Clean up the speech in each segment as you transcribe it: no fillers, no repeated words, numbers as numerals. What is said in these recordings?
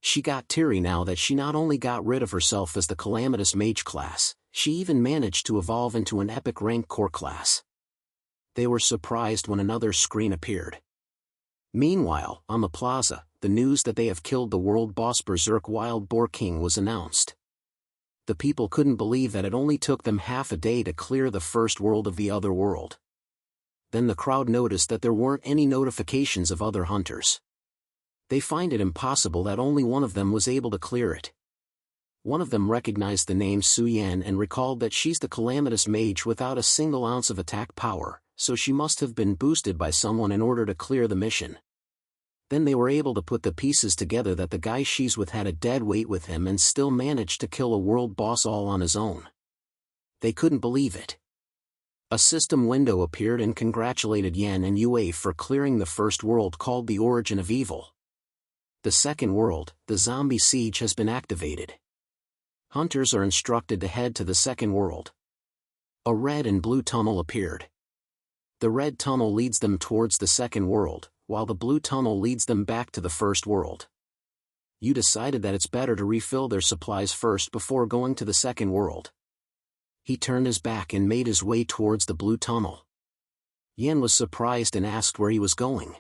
She got teary now that she not only got rid of herself as the calamitous mage class, she even managed to evolve into an epic rank core class. They were surprised when another screen appeared. Meanwhile, on the plaza, the news that they have killed the world boss Berserk Wild Boar King was announced. The people couldn't believe that it only took them half a day to clear the first world of the other world. Then the crowd noticed that there weren't any notifications of other hunters. They find it impossible that only one of them was able to clear it. One of them recognized the name Su Yan and recalled that she's the calamitous mage without a single ounce of attack power, so she must have been boosted by someone in order to clear the mission. Then they were able to put the pieces together that the guy she's with had a dead weight with him and still managed to kill a world boss all on his own. They couldn't believe it. A system window appeared and congratulated Yan and Yue for clearing the first world called the Origin of Evil. The second world, the Zombie Siege, has been activated. Hunters are instructed to head to the second world. A red and blue tunnel appeared. The red tunnel leads them towards the second world, while the blue tunnel leads them back to the first world. You decided that it's better to refill their supplies first before going to the second world. He turned his back and made his way towards the blue tunnel. Yan was surprised and asked where he was going.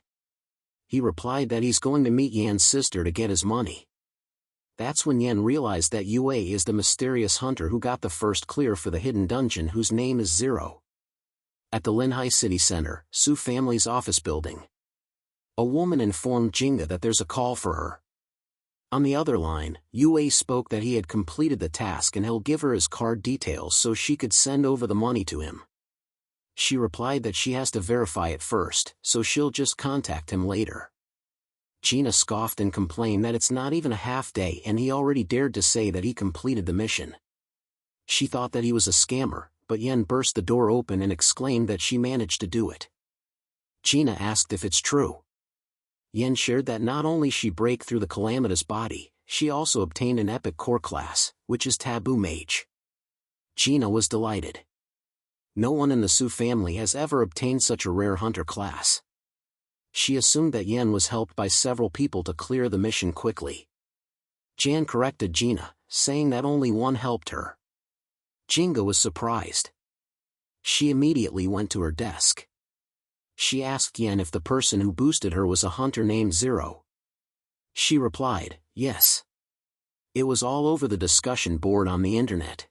He replied that he's going to meet Yan's sister to get his money. That's when Yan realized that Yue is the mysterious hunter who got the first clear for the hidden dungeon whose name is Zero. At the Linhai City Center, Su family's office building. A woman informed Jinga that there's a call for her. On the other line, Yue spoke that he had completed the task and he'll give her his card details so she could send over the money to him. She replied that she has to verify it first, so she'll just contact him later. Gina scoffed and complained that it's not even a half day and he already dared to say that he completed the mission. She thought that he was a scammer, but Yen burst the door open and exclaimed that she managed to do it. Gina asked if it's true. Yen shared that not only she break through the calamitous body, she also obtained an epic core class, which is Taboo Mage. Gina was delighted. No one in the Su family has ever obtained such a rare hunter class. She assumed that Yen was helped by several people to clear the mission quickly. Jan corrected Gina, saying that only one helped her. Jinga was surprised. She immediately went to her desk. She asked Yen if the person who boosted her was a hunter named Zero. She replied, yes. It was all over the discussion board on the internet.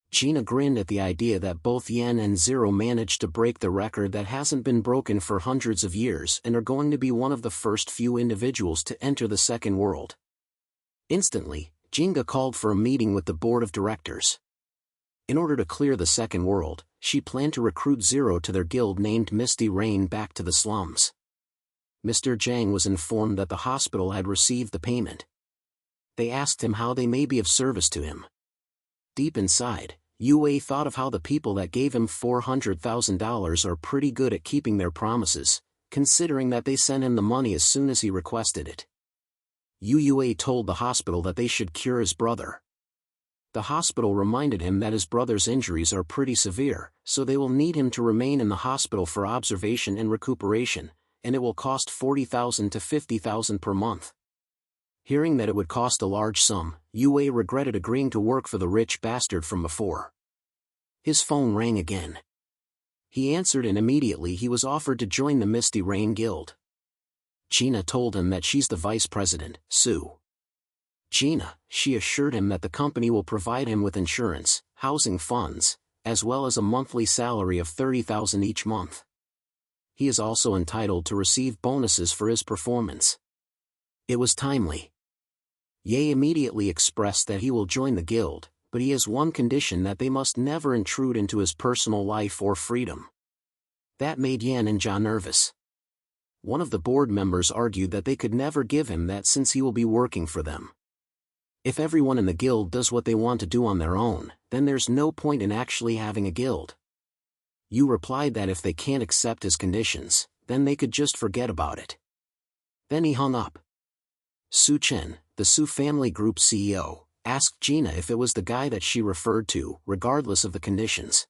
Gina grinned at the idea that both Yen and Zero managed to break the record that hasn't been broken for hundreds of years and are going to be one of the first few individuals to enter the second world. Instantly, Jinga called for a meeting with the board of directors. In order to clear the second world, she planned to recruit Zero to their guild named Misty Rain back to the slums. Mr. Zhang was informed that the hospital had received the payment. They asked him how they may be of service to him. Deep inside, Yue thought of how the people that gave him $400,000 are pretty good at keeping their promises, considering that they sent him the money as soon as he requested it. Yue told the hospital that they should cure his brother. The hospital reminded him that his brother's injuries are pretty severe, so they will need him to remain in the hospital for observation and recuperation, and it will cost $40,000 to $50,000 per month. Hearing that it would cost a large sum, Yue regretted agreeing to work for the rich bastard from before. His phone rang again. He answered and immediately he was offered to join the Misty Rain Guild. Gina told him that she's the vice president, Su. Gina, she assured him that the company will provide him with insurance, housing funds, as well as a monthly salary of $30,000 each month. He is also entitled to receive bonuses for his performance. It was timely. Ye immediately expressed that he will join the guild, but he has one condition: that they must never intrude into his personal life or freedom. That made Yan and Ja nervous. One of the board members argued that they could never give him that since he will be working for them. If everyone in the guild does what they want to do on their own, then there's no point in actually having a guild. Yu replied that if they can't accept his conditions, then they could just forget about it. Then he hung up. Su Chen, the Su family group CEO, asked Gina if it was the guy that she referred to, regardless of the conditions.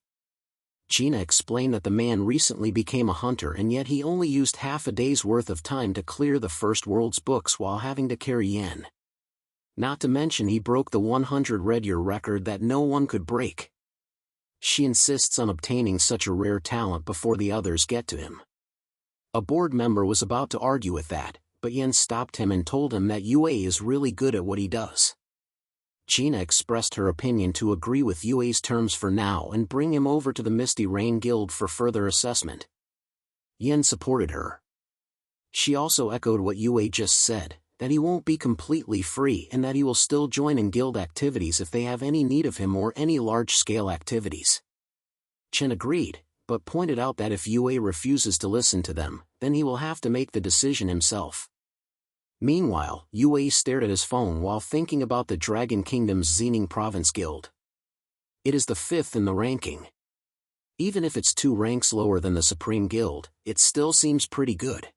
Gina explained that the man recently became a hunter and yet he only used half a day's worth of time to clear the first world's books while having to carry Yen. Not to mention he broke the 100 red year record that no one could break. She insists on obtaining such a rare talent before the others get to him. A board member was about to argue with that, but Yen stopped him and told him that Yue is really good at what he does. Gina expressed her opinion to agree with Yue's terms for now and bring him over to the Misty Rain Guild for further assessment. Yen supported her. She also echoed what Yue just said, that he won't be completely free and that he will still join in guild activities if they have any need of him or any large-scale activities. Chen agreed, but pointed out that if Yue refuses to listen to them, then he will have to make the decision himself. Meanwhile, Yue stared at his phone while thinking about the Dragon Kingdom's Xening Province Guild. It is the 5th in the ranking. Even if it's 2 ranks lower than the Supreme Guild, it still seems pretty good.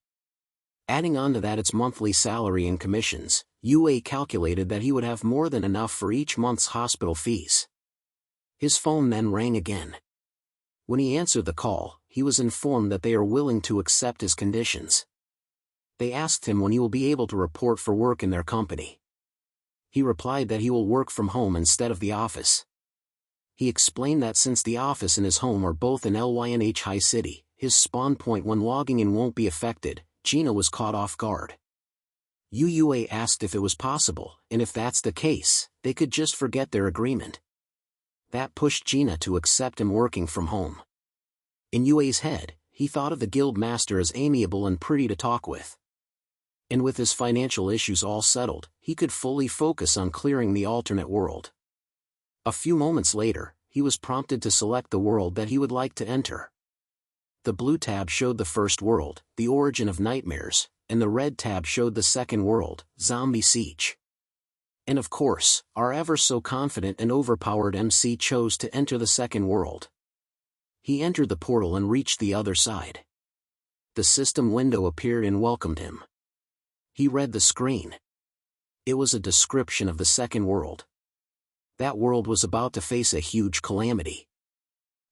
Adding on to that its monthly salary and commissions, Yue calculated that he would have more than enough for each month's hospital fees. His phone then rang again. When he answered the call, he was informed that they are willing to accept his conditions. They asked him when he will be able to report for work in their company. He replied that he will work from home instead of the office. He explained that since the office and his home are both in Lynh High City, his spawn point when logging in won't be affected. Gina was caught off guard. Yue asked if it was possible, and if that's the case, they could just forget their agreement. That pushed Gina to accept him working from home. In Yue's head, he thought of the guild master as amiable and pretty to talk with. And with his financial issues all settled, he could fully focus on clearing the alternate world. A few moments later, he was prompted to select the world that he would like to enter. The blue tab showed the first world, the origin of nightmares, and the red tab showed the second world, Zombie Siege. And of course, our ever so confident and overpowered MC chose to enter the second world. He entered the portal and reached the other side. The system window appeared and welcomed him. He read the screen. It was a description of the second world. That world was about to face a huge calamity.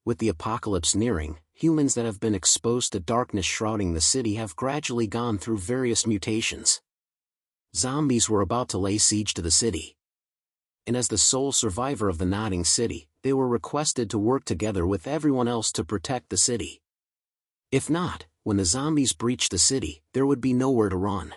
With the apocalypse nearing, humans that have been exposed to darkness shrouding the city have gradually gone through various mutations. Zombies were about to lay siege to the city. And as the sole survivor of the Nodding City, they were requested to work together with everyone else to protect the city. If not, when the zombies breached the city, there would be nowhere to run.